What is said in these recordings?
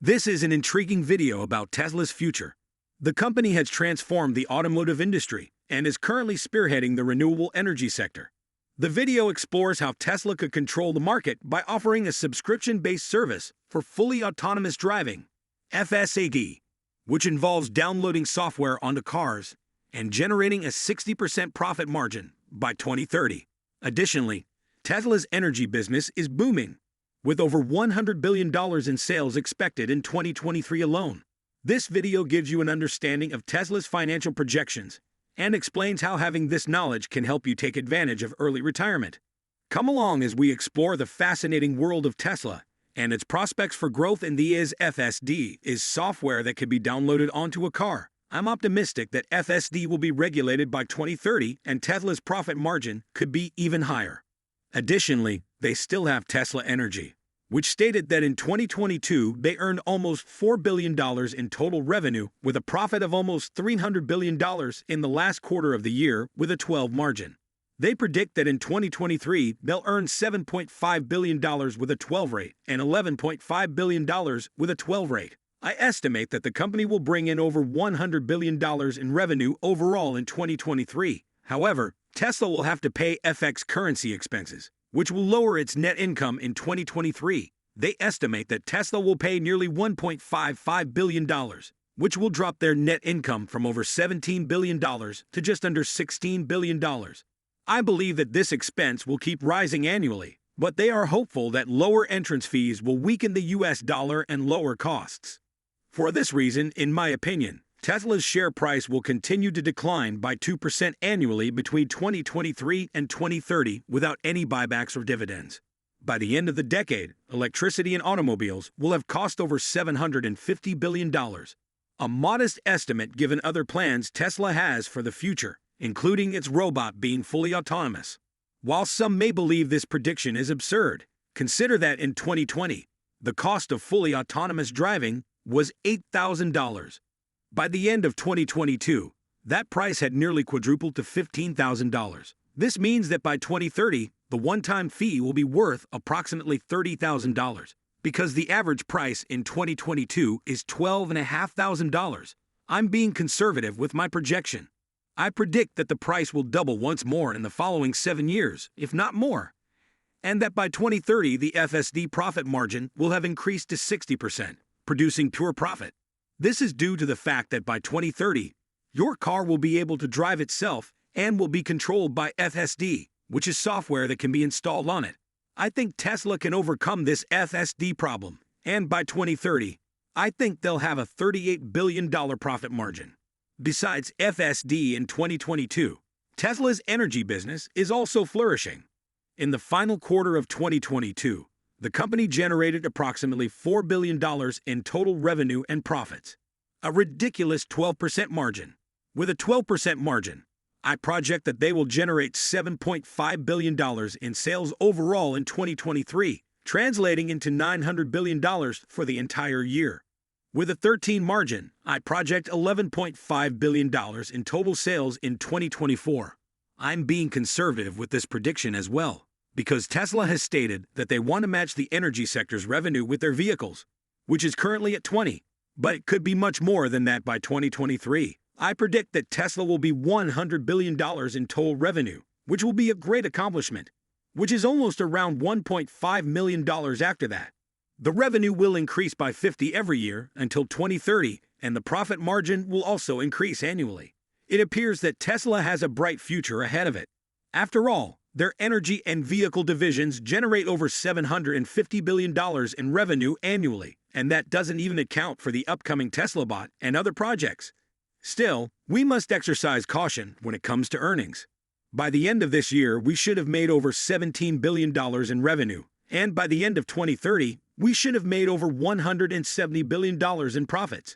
This is an intriguing video about Tesla's future. The company has transformed the automotive industry and is currently spearheading the renewable energy sector. The video explores how Tesla could control the market by offering a subscription-based service for fully autonomous driving, FSD, which involves downloading software onto cars and generating a 60% profit margin by 2030. Additionally, Tesla's energy business is booming, with over $100 billion in sales expected in 2023 alone. This video gives you an understanding of Tesla's financial projections and explains how having this knowledge can help you take advantage of early retirement. Come along as we explore the fascinating world of Tesla and its prospects for growth in the FSD is software that can be downloaded onto a car. I'm optimistic that FSD will be regulated by 2030 and Tesla's profit margin could be even higher. Additionally, they still have Tesla Energy, which stated that in 2022 they earned almost $4 billion in total revenue with a profit of almost $300 billion in the last quarter of the year with a 12% margin. They predict that in 2023 they'll earn $7.5 billion with a 12% rate and $11.5 billion with a 12% rate. I estimate that the company will bring in over $100 billion in revenue overall in 2023. However, Tesla will have to pay FX currency expenses, which will lower its net income in 2023. They estimate that Tesla will pay nearly $1.55 billion, which will drop their net income from over $17 billion to just under $16 billion. I believe that this expense will keep rising annually, but they are hopeful that lower entrance fees will weaken the US dollar and lower costs. For this reason, in my opinion, Tesla's share price will continue to decline by 2% annually between 2023 and 2030 without any buybacks or dividends. By the end of the decade, electricity and automobiles will have cost over $750 billion, a modest estimate given other plans Tesla has for the future, including its robot being fully autonomous. While some may believe this prediction is absurd, consider that in 2020, the cost of fully autonomous driving was $8,000. By the end of 2022, that price had nearly quadrupled to $15,000. This means that by 2030, the one-time fee will be worth approximately $30,000, because the average price in 2022 is $12,500. I'm being conservative with my projection. I predict that the price will double once more in the following 7 years, if not more, and that by 2030 the FSD profit margin will have increased to 60%, producing pure profit. This is due to the fact that by 2030, your car will be able to drive itself and will be controlled by FSD, which is software that can be installed on it. I think Tesla can overcome this FSD problem, and by 2030, I think they'll have a $38 billion profit margin. Besides FSD in 2022, Tesla's energy business is also flourishing. In the final quarter of 2022, the company generated approximately $4 billion in total revenue and profits, a ridiculous 12% margin. With a 12% margin, I project that they will generate $7.5 billion in sales overall in 2023, translating into $900 billion for the entire year. With a 13% margin, I project $11.5 billion in total sales in 2024. I'm being conservative with this prediction as well, because Tesla has stated that they want to match the energy sector's revenue with their vehicles, which is currently at 20, but it could be much more than that by 2023. I predict that Tesla will be $100 billion in total revenue, which will be a great accomplishment, which is almost around $1.5 million after that. The revenue will increase by 50 every year until 2030, and the profit margin will also increase annually. It appears that Tesla has a bright future ahead of it. After all, their energy and vehicle divisions generate over $750 billion in revenue annually, and that doesn't even account for the upcoming Tesla Bot and other projects. Still, we must exercise caution when it comes to earnings. By the end of this year, we should have made over $17 billion in revenue, and by the end of 2030, we should have made over $170 billion in profits.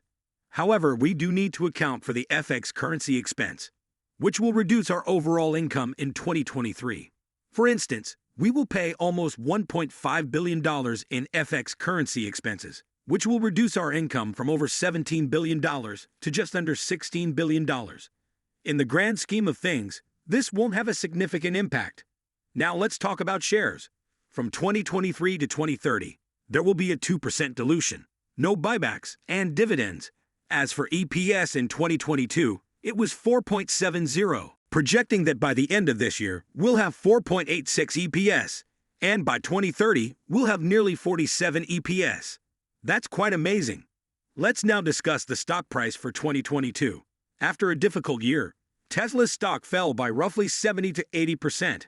However, we do need to account for the FX currency expense, which will reduce our overall income in 2023. For instance, we will pay almost $1.5 billion in FX currency expenses, which will reduce our income from over $17 billion to just under $16 billion. In the grand scheme of things, this won't have a significant impact. Now let's talk about shares. From 2023 to 2030, there will be a 2% dilution. no buybacks, and dividends. As for EPS in 2022, it was 4.70, projecting that by the end of this year, we'll have 4.86 EPS, and by 2030, we'll have nearly 47 EPS. That's quite amazing. Let's now discuss the stock price for 2022. After a difficult year, Tesla's stock fell by roughly 70 to 80%.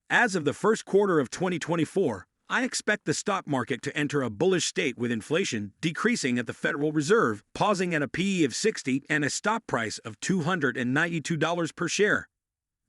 As of the first quarter of 2024, I expect the stock market to enter a bullish state with inflation decreasing at the Federal Reserve, pausing at a PE of 60 and a stock price of $292 per share.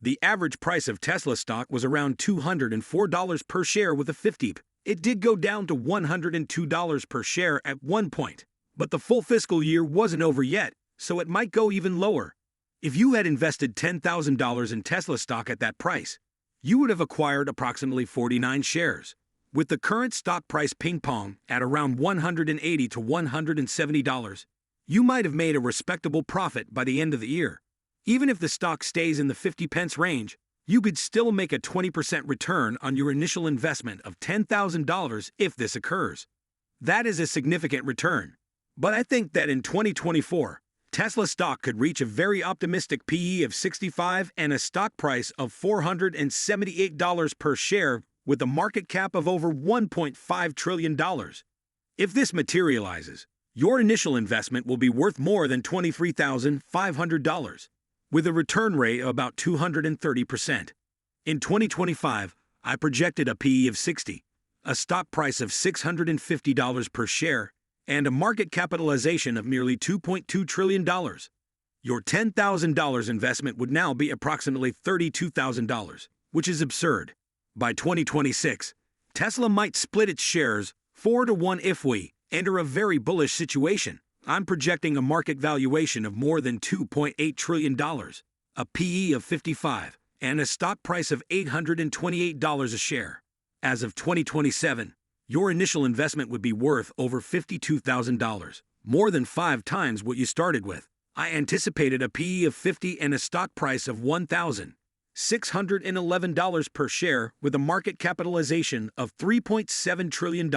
The average price of Tesla stock was around $204 per share with a 50. It did go down to $102 per share at one point, but the full fiscal year wasn't over yet, so it might go even lower. If you had invested $10,000 in Tesla stock at that price, you would have acquired approximately 49 shares. With the current stock price ping-pong at around $180 to $170, you might have made a respectable profit by the end of the year. Even if the stock stays in the 50 pence range, you could still make a 20% return on your initial investment of $10,000 if this occurs. That is a significant return. But I think that in 2024, Tesla stock could reach a very optimistic PE of 65 and a stock price of $478 per share with a market cap of over $1.5 trillion. If this materializes, your initial investment will be worth more than $23,500, with a return rate of about 230%. In 2025, I projected a PE of 60, a stock price of $650 per share, and a market capitalization of nearly $2.2 trillion. Your $10,000 investment would now be approximately $32,000, which is absurd. By 2026, Tesla might split its shares 4-to-1 if we enter a very bullish situation. I'm projecting a market valuation of more than $2.8 trillion, a PE of 55, and a stock price of $828 a share. As of 2027, your initial investment would be worth over $52,000, more than 5 times what you started with. I anticipated a PE of 50 and a stock price of $1,611 per share with a market capitalization of $3.7 trillion.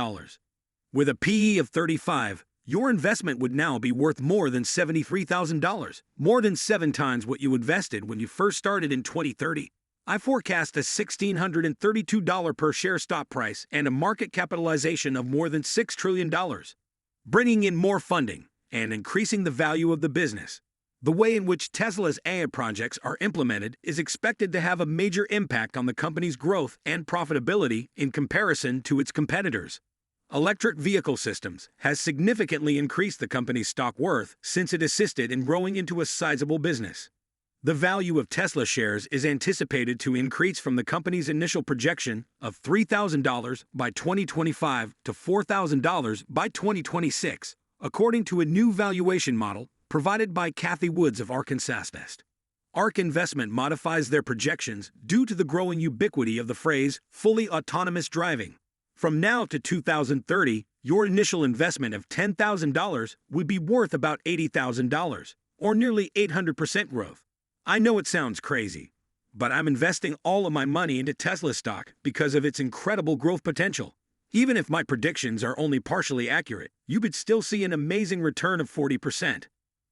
With a PE of 35, your investment would now be worth more than $73,000, more than 7 times what you invested when you first started in 2030. I forecast a $1,632 per share stock price and a market capitalization of more than $6 trillion, bringing in more funding and increasing the value of the business. The way in which Tesla's AI projects are implemented is expected to have a major impact on the company's growth and profitability in comparison to its competitors. Electric vehicle systems has significantly increased the company's stock worth since it assisted in growing into a sizable business. The value of Tesla shares is anticipated to increase from the company's initial projection of $3,000 by 2025 to $4,000 by 2026, according to a new valuation model provided by Kathy Woods of Arkansas Nest. ARK Investment modifies their projections due to the growing ubiquity of the phrase fully autonomous driving. From now to 2030, your initial investment of $10,000 would be worth about $80,000, or nearly 800% growth. I know it sounds crazy, but I'm investing all of my money into Tesla stock because of its incredible growth potential. Even if my predictions are only partially accurate, you could still see an amazing return of 40%.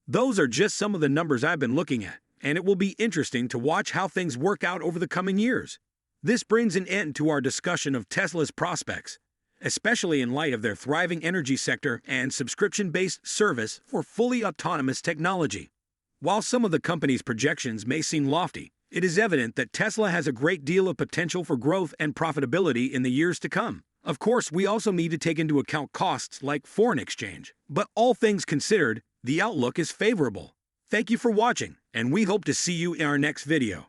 Those are just some of the numbers I've been looking at, and it will be interesting to watch how things work out over the coming years. This brings an end to our discussion of Tesla's prospects, especially in light of their thriving energy sector and subscription-based service for fully autonomous technology. While some of the company's projections may seem lofty, it is evident that Tesla has a great deal of potential for growth and profitability in the years to come. Of course, we also need to take into account costs like foreign exchange, but all things considered, the outlook is favorable. Thank you for watching, and we hope to see you in our next video.